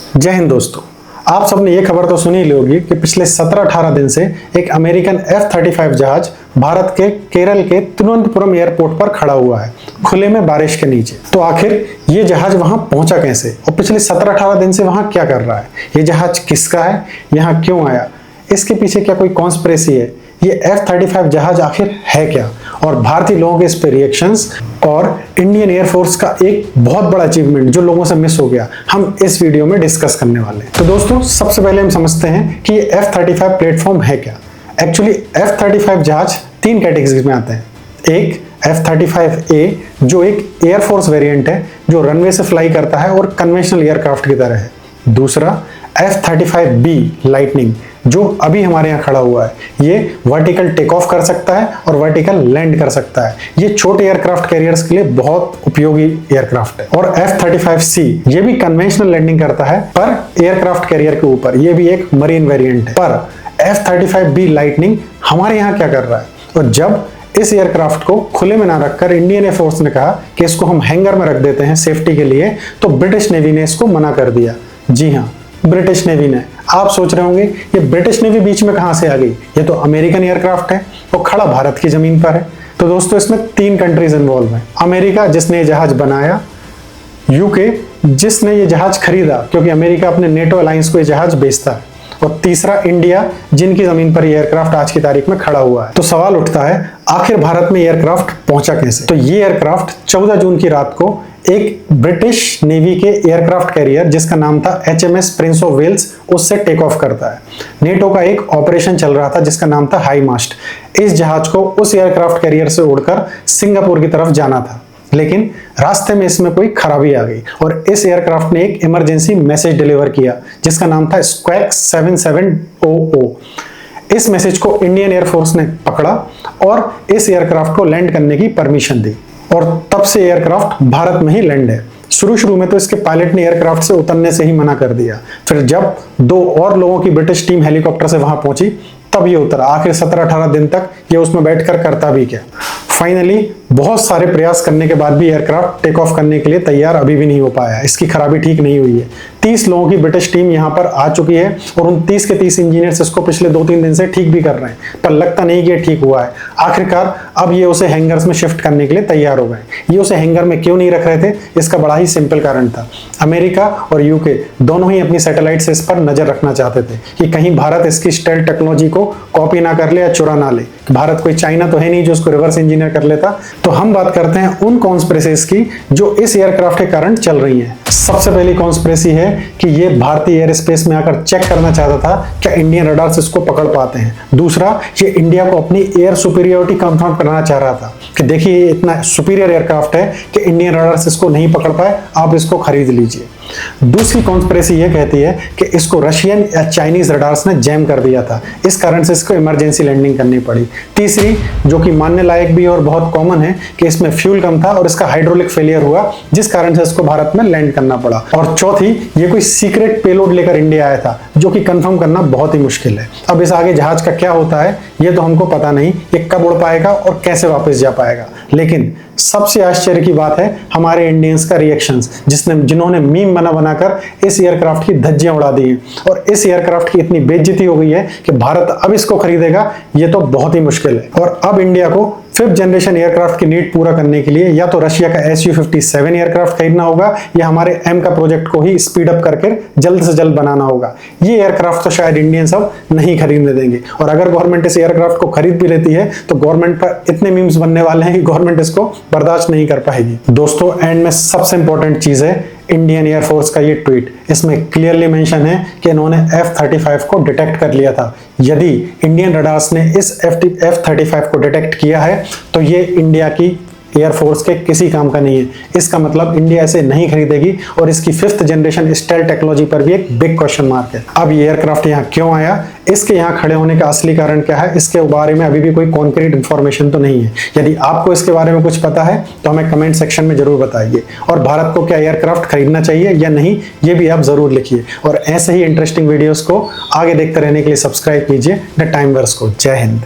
जय हिंद दोस्तों। आप सबने ये खबर तो सुनी ली होगी कि पिछले 17-18 दिन से एक अमेरिकन F-35 जहाज भारत के केरल के तिरुवनंतपुरम एयरपोर्ट पर खड़ा हुआ है, खुले में बारिश के नीचे। तो आखिर ये जहाज वहां पहुंचा कैसे और पिछले 17-18 दिन से वहां क्या कर रहा है? ये जहाज किसका है, यहाँ क्यों आया, इसके पीछे क्या कोई कॉन्स्पिरेसी है? ये F-35 जहाज आखिर है क्या और भारतीय लोगों के इस पे रिएक्शंस और इंडियन एयरफोर्स का एक बहुत बड़ा अचीवमेंट जो लोगों से मिस हो गया, हम इस वीडियो में डिस्कस करने वाले हैं। तो दोस्तों, सबसे पहले हम समझते हैं कि ये F-35 प्लेटफॉर्म है क्या। एक्चुअली F-35 जहाज 3 कैटेगरीज में आते हैं। एक F-35A जो एक एयरफोर्स वेरिएंट है जो रनवे से फ्लाई करता है और कन्वेंशनल एयरक्राफ्ट की तरह है। दूसरा F-35B लाइटनिंग जो अभी हमारे यहाँ खड़ा हुआ है, ये वर्टिकल टेक ऑफ कर सकता है और वर्टिकल लैंड कर सकता है। ये छोटे एयरक्राफ्ट कैरियर्स के लिए बहुत उपयोगी एयरक्राफ्ट है। और F-35C ये भी कन्वेंशनल लैंडिंग करता है पर एयरक्राफ्ट कैरियर के ऊपर, ये भी एक मरीन वेरिएंट है। पर F-35B लाइटनिंग हमारे यहाँ क्या कर रहा है? और जब इस एयरक्राफ्ट को खुले में ना रखकर इंडियन एयरफोर्स ने कहा कि इसको हम हैंगर में रख देते हैं सेफ्टी के लिए, तो ब्रिटिश नेवी ने इसको मना कर दिया। जी हाँ, ब्रिटिश नेवी ने। आप सोच रहे होंगे ये ब्रिटिश नेवी बीच में कहां से आ गई? ये तो अमेरिकन एयरक्राफ्ट है और खड़ा भारत की जमीन पर है। तो दोस्तों, इसमें 3 कंट्रीज इन्वॉल्व हैं। अमेरिका जिसने ये जहाज बनाया, यूके जिसने ये जहाज खरीदा क्योंकि अमेरिका अपने नेटो अलायंस को ये जहाज बेचता है, और तीसरा इंडिया जिनकी जमीन पर ये एयरक्राफ्ट आज की तारीख में खड़ा हुआ है। तो सवाल उठता है, आखिर भारत में एयरक्राफ्ट पहुंचा कैसे? तो ये एयरक्राफ्ट 14 जून की रात को एक ब्रिटिश नेवी के एयरक्राफ्ट कैरियर जिसका नाम था HMS प्रिंस ऑफ वेल्स, उससे टेक ऑफ करता है। नेटो का एक ऑपरेशन चल रहा था जिसका नाम था हाई मास्ट। इस जहाज को उस एयरक्राफ्ट कैरियर से उड़कर सिंगापुर की तरफ जाना था, लेकिन रास्ते में इसमें कोई खराबी आ गई और इस एयरक्राफ्ट ने एक इमरजेंसी मैसेज डिलीवर किया जिसका नाम था स्क्वैक 7700। इस मैसेज को इंडियन एयरफोर्स ने पकड़ा और इस एयरक्राफ्ट को लैंड करने की परमिशन दी, और तब से एयरक्राफ्ट भारत में ही लैंड है। शुरू में तो इसके पायलट ने एयरक्राफ्ट से उतरने से ही मना कर दिया। फिर जब 2 और लोगों की ब्रिटिश टीम हेलीकॉप्टर से वहां पहुंची तब ये उतरा। आखिर 17-18 दिन तक ये उसमें बैठकर करता भी क्या। फाइनली बहुत सारे प्रयास करने के बाद भी एयरक्राफ्ट टेक ऑफ करने के लिए तैयार अभी भी नहीं हो पाया। इसकी खराबी ठीक नहीं हुई है। 30 लोगों की ब्रिटिश टीम यहाँ पर आ चुकी है और उन 30 के 30 इंजीनियर्स इसको पिछले 2-3 दिन से ठीक भी कर रहे हैं, पर लगता नहीं कि ये ठीक हुआ है। आखिरकार अब ये उसे हैंगर्स में शिफ्ट करने के लिए तैयार हो गए। ये उसे हैंगर में क्यों नहीं रख रहे थे? इसका बड़ा ही सिंपल कारण था। अमेरिका और यूके दोनों ही अपनी सैटेलाइट से इस पर नजर रखना चाहते थे कि कहीं भारत इसकी स्टेल्थ टेक्नोलॉजी को कॉपी ना कर ले या चुरा ना ले। भारत कोई चाइना तो है नहीं जो उसको रिवर्स इंजीनियर कर लेता। तो हम बात करते हैं उन कॉन्स्पिरेसीज की जो इस एयरक्राफ्ट के कारण चल रही हैं। सबसे पहली कॉन्स्पिरेसी है कि ये भारतीय एयर स्पेस में आकर चेक करना चाहता था क्या इंडियन रडार्स इसको पकड़ पाते हैं। दूसरा, ये इंडिया को अपनी एयर सुपीरियरिटी कंफर्म कराना चाह रहा था कि देखिए ये इतना सुपीरियर एयरक्राफ्ट है कि इंडियन रडार्स इसको नहीं पकड़ पाए, आप इसको खरीद लीजिए। दूसरी कॉन्स्पिरेसी ये कहती है कि इसको रशियन या चाइनीज रडार्स ने जैम कर दिया था, इस कारण से इसको इमरजेंसी लैंडिंग करनी पड़ी। तीसरी, जो कि मानने लायक भी और बहुत कॉमन है, कि इसमें फ्यूल कम था और इसका हाइड्रोलिक फेलियर हुआ जिस कारण से इसको भारत में लैंड करना पड़ा। और चौथी, ये कोई सीक्रेट पेलोड लेकर इंडिया आया था जो कि कंफर्म करना बहुत ही मुश्किल है। अब इस आगे जहाज का क्या होता है ये तो हमको पता नहीं, ये कब उड़ पाएगा और कैसे वापस जा पाएगा। लेकिन सबसे आश्चर्य की बात है हमारे इंडियंस का रिएक्शंस, जिन्होंने मीम बनाकर इस एयरक्राफ्ट की धज्जियां उड़ा दी हैं। और इस एयरक्राफ्ट की इतनी बेइज्जती हो गई है कि भारत अब इसको खरीदेगा ये तो बहुत ही मुश्किल है। और अब इंडिया को 5th जनरेशन एयरक्राफ्ट की नीड पूरा करने के लिए या तो रशिया का Su-57 एयरक्राफ्ट खरीदना होगा या हमारे M का प्रोजेक्ट को ही स्पीड अप करके जल्द से जल्द बनाना होगा। ये एयरक्राफ्ट तो शायद इंडियन सब नहीं खरीदने देंगे, और अगर गवर्नमेंट इस एयरक्राफ्ट को खरीद भी लेती है तो गवर्नमेंट पर इतने मीम्स बनने वाले हैं कि गवर्नमेंट इसको बर्दाश्त नहीं कर पाएगी। दोस्तों, एंड में सबसे इंपॉर्टेंट चीज है इंडियन एयरफोर्स का ये ट्वीट। इसमें क्लियरली मेंशन है कि इन्होंने F-35 को डिटेक्ट कर लिया था। यदि इंडियन रडार्स ने इस F-35 को डिटेक्ट किया है तो ये इंडिया की एयरफोर्स के किसी काम का नहीं है। इसका मतलब इंडिया इसे नहीं खरीदेगी और इसकी 5th जनरेशन स्टेल्थ टेक्नोलॉजी पर भी एक बिग क्वेश्चन मार्क है। अब ये एयरक्राफ्ट यहाँ क्यों आया, इसके यहाँ खड़े होने का असली कारण क्या है, इसके बारे में अभी भी कोई कॉन्क्रीट इंफॉर्मेशन तो नहीं है। यदि आपको इसके बारे में कुछ पता है तो हमें कमेंट सेक्शन में जरूर बताइए। और भारत को क्या एयरक्राफ्ट खरीदना चाहिए या नहीं, ये भी आप जरूर लिखिए। और ऐसे ही इंटरेस्टिंग वीडियोस को आगे देखते रहने के लिए सब्सक्राइब कीजिए द टाइमवर्स को। जय हिंद।